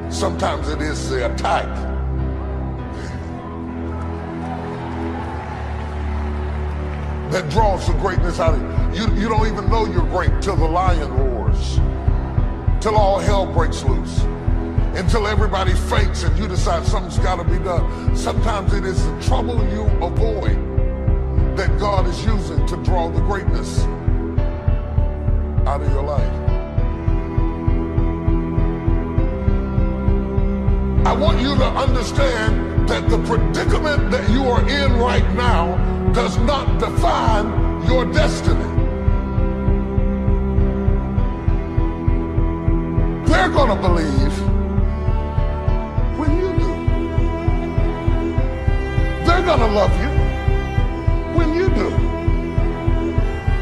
Sometimes it is the attack. That draws the greatness out of you. You don't even know you're great till the lion roars, till all hell breaks loose, until everybody faints and you decide something's got to be done. Sometimes it is the trouble you avoid that God is using to draw the greatness out of your life. I want you to understand that the predicament that you are in right now does not define your destiny. They're going to believe when you do. They're going to love you when you do.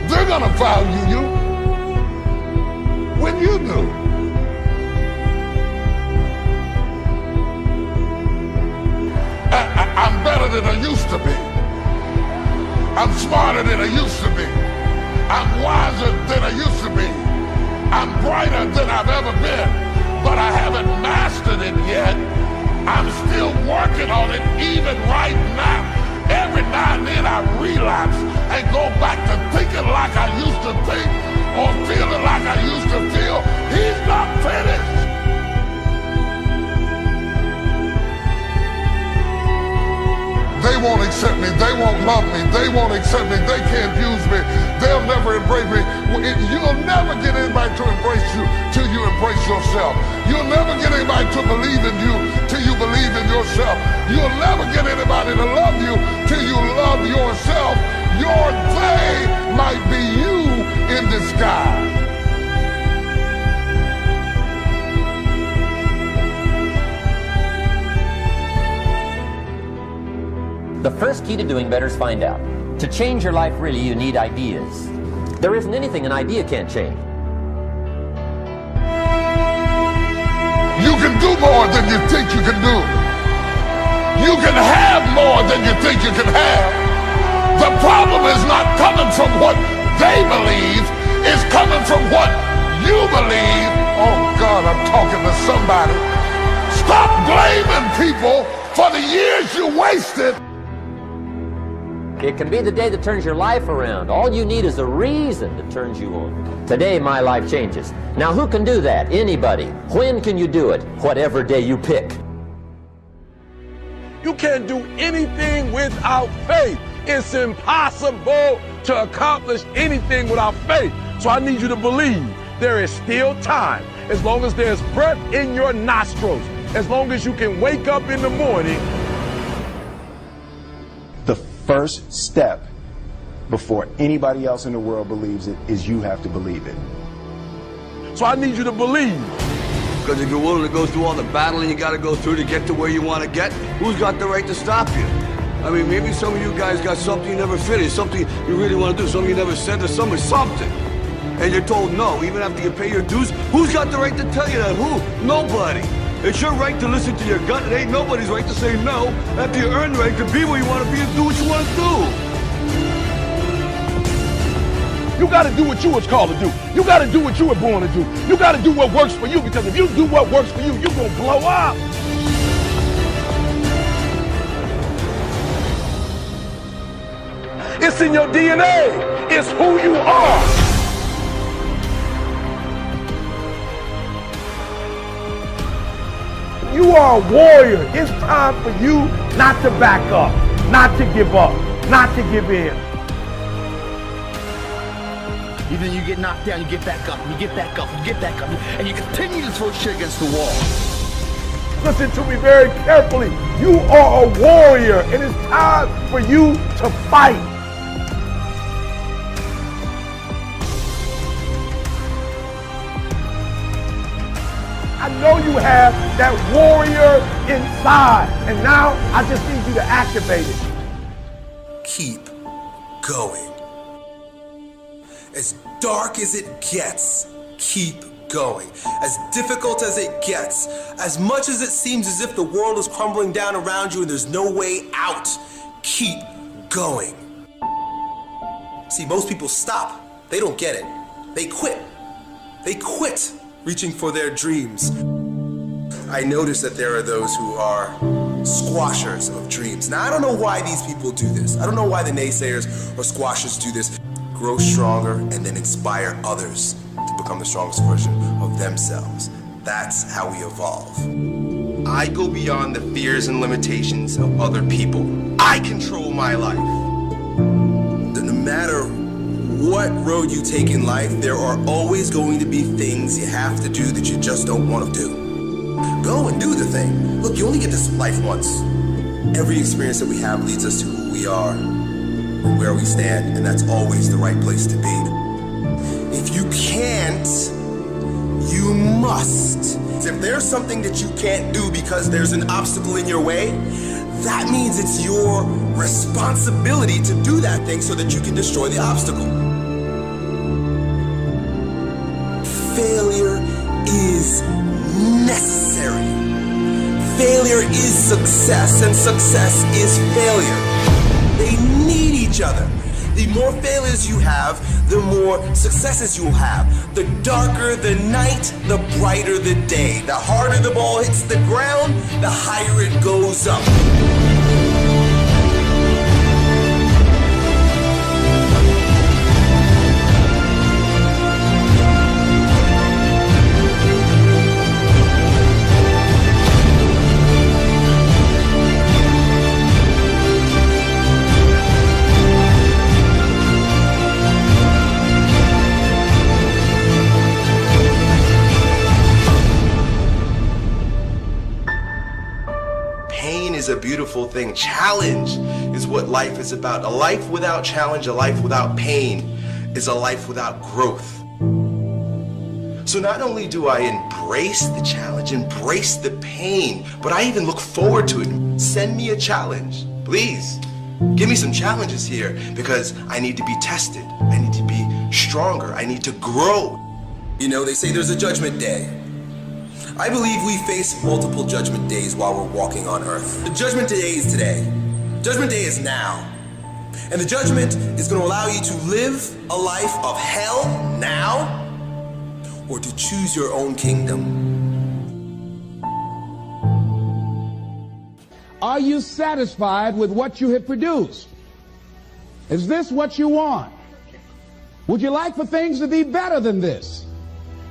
They're going to value you when you do. I'm better than I used to be. I'm smarter than I used to be. I'm wiser than I used to be. I'm brighter than I've ever been, but I haven't mastered it yet. I'm still working on it even right now. Every now and then I relapse and go back to thinking like I used to think or feeling like I used to feel. He's not finished. They won't accept me. They won't love me. They won't accept me. They can't use me. They'll never embrace me. You'll never get anybody to embrace you till you embrace yourself. You'll never get anybody to believe in you till you believe in yourself. You'll never get anybody to love you till you love yourself. Your they might be you in disguise. The first key to doing better is find out. To change your life, really, you need ideas. There isn't anything an idea can't change. You can do more than you think you can do. You can have more than you think you can have. The problem is not coming from what they believe, it's coming from what you believe. Oh God, I'm talking to somebody. Stop blaming people for the years you wasted. It can be the day that turns your life around. All you need is a reason that turns you on. Today, my life changes. Now, who can do that? Anybody. When can you do it? Whatever day you pick. You can't do anything without faith. It's impossible to accomplish anything without faith. So I need you to believe there is still time. As long as there's breath in your nostrils, as long as you can wake up in the morning. The first step before anybody else in the world believes it is you have to believe it. So I need you to believe. Because if you're willing to go through all the battling you got to go through to get to where you want to get, who's got the right to stop you? I mean, maybe some of you guys got something you never finished, something you really want to do, something you never said to somebody, something. And you're told no, even after you pay your dues. Who's got the right to tell you that? Who? Nobody. It's your right to listen to your gut. It ain't nobody's right to say no after you earn the right to be where you want to be and do what you want to do. You got to do what you was called to do. You got to do what you were born to do. You got to do what works for you, because if you do what works for you, you're going to blow up. It's in your DNA. It's who you are. You are a warrior. It's time for you not to back up, not to give up, not to give in. Even you get knocked down, you get back up, and you get back up, and you get back up, and you continue to throw shit against the wall. Listen to me very carefully. You are a warrior, and it's time for you to fight. I know you have that warrior inside, and now I just need you to activate it. Keep going. As dark as it gets, keep going. As difficult as it gets, as much as it seems as if the world is crumbling down around you and there's no way out, keep going. See, most people stop. They don't get it. They quit. They quit reaching for their dreams. I notice that there are those who are squashers of dreams. Now, I don't know why these people do this. I don't know why the naysayers or squashers do this. Grow stronger and then inspire others to become the strongest version of themselves. That's how we evolve. I go beyond the fears and limitations of other people. I control my life. No matter what road you take in life, there are always going to be things you have to do that you just don't want to do. Go and do the thing. Look, you only get this life once. Every experience that we have leads us to who we are, where we stand, and that's always the right place to be. If you can't, you must. If there's something that you can't do because there's an obstacle in your way, that means it's your responsibility to do that thing so that you can destroy the obstacle. Failure is necessary. Failure is success, and success is failure. They need each other. The more failures you have, the more successes you'll have. The darker the night, the brighter the day. The harder the ball hits the ground, the higher it goes up. Is a beautiful thing. Challenge is what life is about. A life without challenge, a life without pain, is a life without growth. So not only do I embrace the challenge, embrace the pain, but I even look forward to it. Send me a challenge, please. Give me some challenges here, because I need to be tested. I need to be stronger. I need to grow. You know, they say there's a judgment day. I believe we face multiple judgment days while we're walking on earth. The judgment day is today. Judgment day is now. And the judgment is going to allow you to live a life of hell now, or to choose your own kingdom. Are you satisfied with what you have produced? Is this what you want? Would you like for things to be better than this?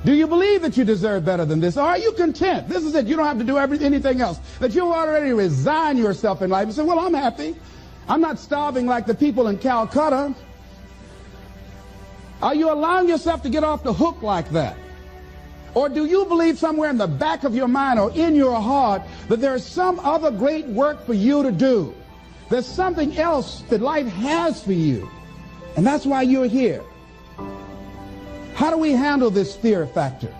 Do you believe that you deserve better than this? Or are you content? This is it. You don't have to do anything else. That you already resign yourself in life and say, well, I'm happy. I'm not starving like the people in Calcutta. Are you allowing yourself to get off the hook like that? Or do you believe somewhere in the back of your mind or in your heart that there's some other great work for you to do? There's something else that life has for you. And that's why you're here. How do we handle this fear factor?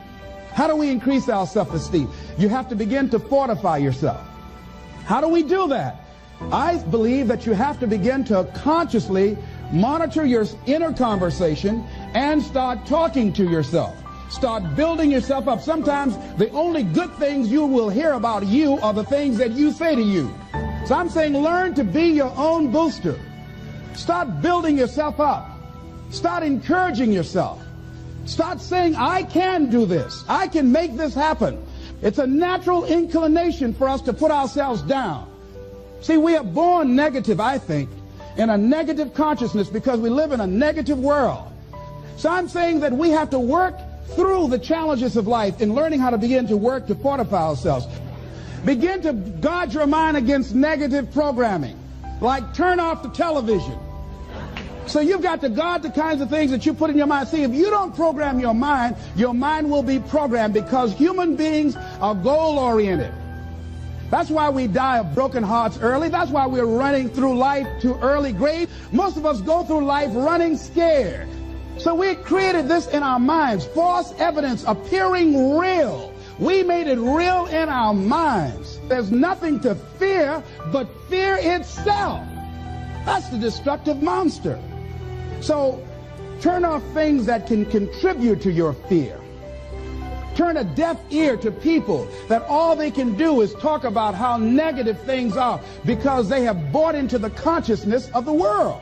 How do we increase our self-esteem? You have to begin to fortify yourself. How do we do that? I believe that you have to begin to consciously monitor your inner conversation and start talking to yourself. Start building yourself up. Sometimes the only good things you will hear about you are the things that you say to you. So I'm saying learn to be your own booster. Start building yourself up. Start encouraging yourself. Start saying, I can do this. I can make this happen. It's a natural inclination for us to put ourselves down. See, we are born negative, I think, in a negative consciousness because we live in a negative world. So I'm saying that we have to work through the challenges of life in learning how to begin to work to fortify ourselves. Begin to guard your mind against negative programming, like turn off the television. So you've got to guard the kinds of things that you put in your mind. See, if you don't program your mind will be programmed, because human beings are goal-oriented. That's why we die of broken hearts early. That's why we're running through life to early grave. Most of us go through life running scared. So we created this in our minds, false evidence appearing real. We made it real in our minds. There's nothing to fear but fear itself. That's the destructive monster. So turn off things that can contribute to your fear. Turn a deaf ear to people that all they can do is talk about how negative things are because they have bought into the consciousness of the world.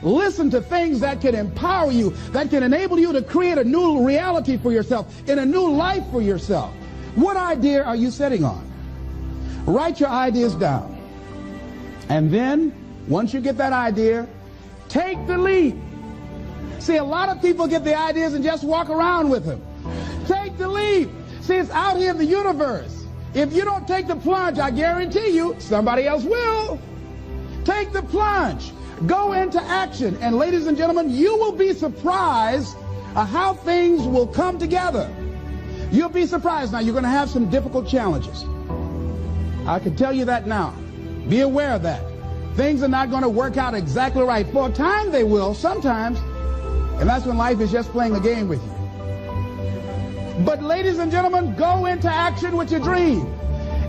Listen to things that can empower you, that can enable you to create a new reality for yourself, and a new life for yourself. What idea are you sitting on? Write your ideas down. And then, once you get that idea, take the leap. See, a lot of people get the ideas and just walk around with them. Take the leap. See, it's out here in the universe. If you don't take the plunge, I guarantee you, somebody else will. Take the plunge. Go into action. And ladies and gentlemen, you will be surprised how things will come together. You'll be surprised. Now, you're going to have some difficult challenges. I can tell you that now. Be aware of that. Things are not going to work out exactly right. For a time they will, sometimes. And that's when life is just playing a game with you. But ladies and gentlemen, go into action with your dream.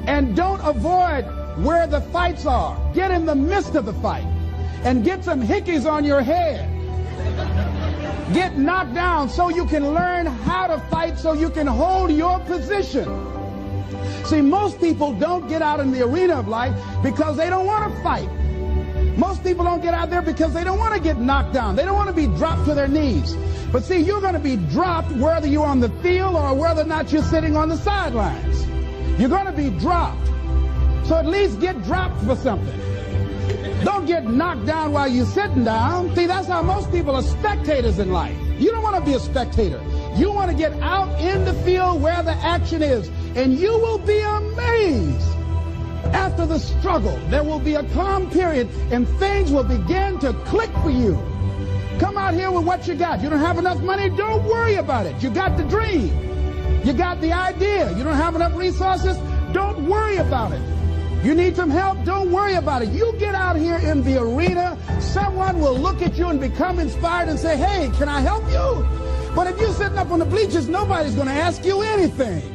And don't avoid where the fights are. Get in the midst of the fight. And get some hickeys on your head. Get knocked down so you can learn how to fight, so you can hold your position. See, most people don't get out in the arena of life because they don't want to fight. Most people don't get out there because they don't want to get knocked down. They don't want to be dropped to their knees. But see, you're going to be dropped whether you're on the field or whether or not you're sitting on the sidelines. You're going to be dropped. So at least get dropped for something. Don't get knocked down while you're sitting down. See, that's how most people are spectators in life. You don't want to be a spectator. You want to get out in the field where the action is. And you will be amazed. After the struggle, there will be a calm period and things will begin to click for you. Come out here with what you got. You don't have enough money? Don't worry about it. You got the dream. You got the idea. You don't have enough resources? Don't worry about it. You need some help? Don't worry about it. You get out here in the arena, someone will look at you and become inspired and say, hey, can I help you? But if you're sitting up on the bleachers, nobody's going to ask you anything.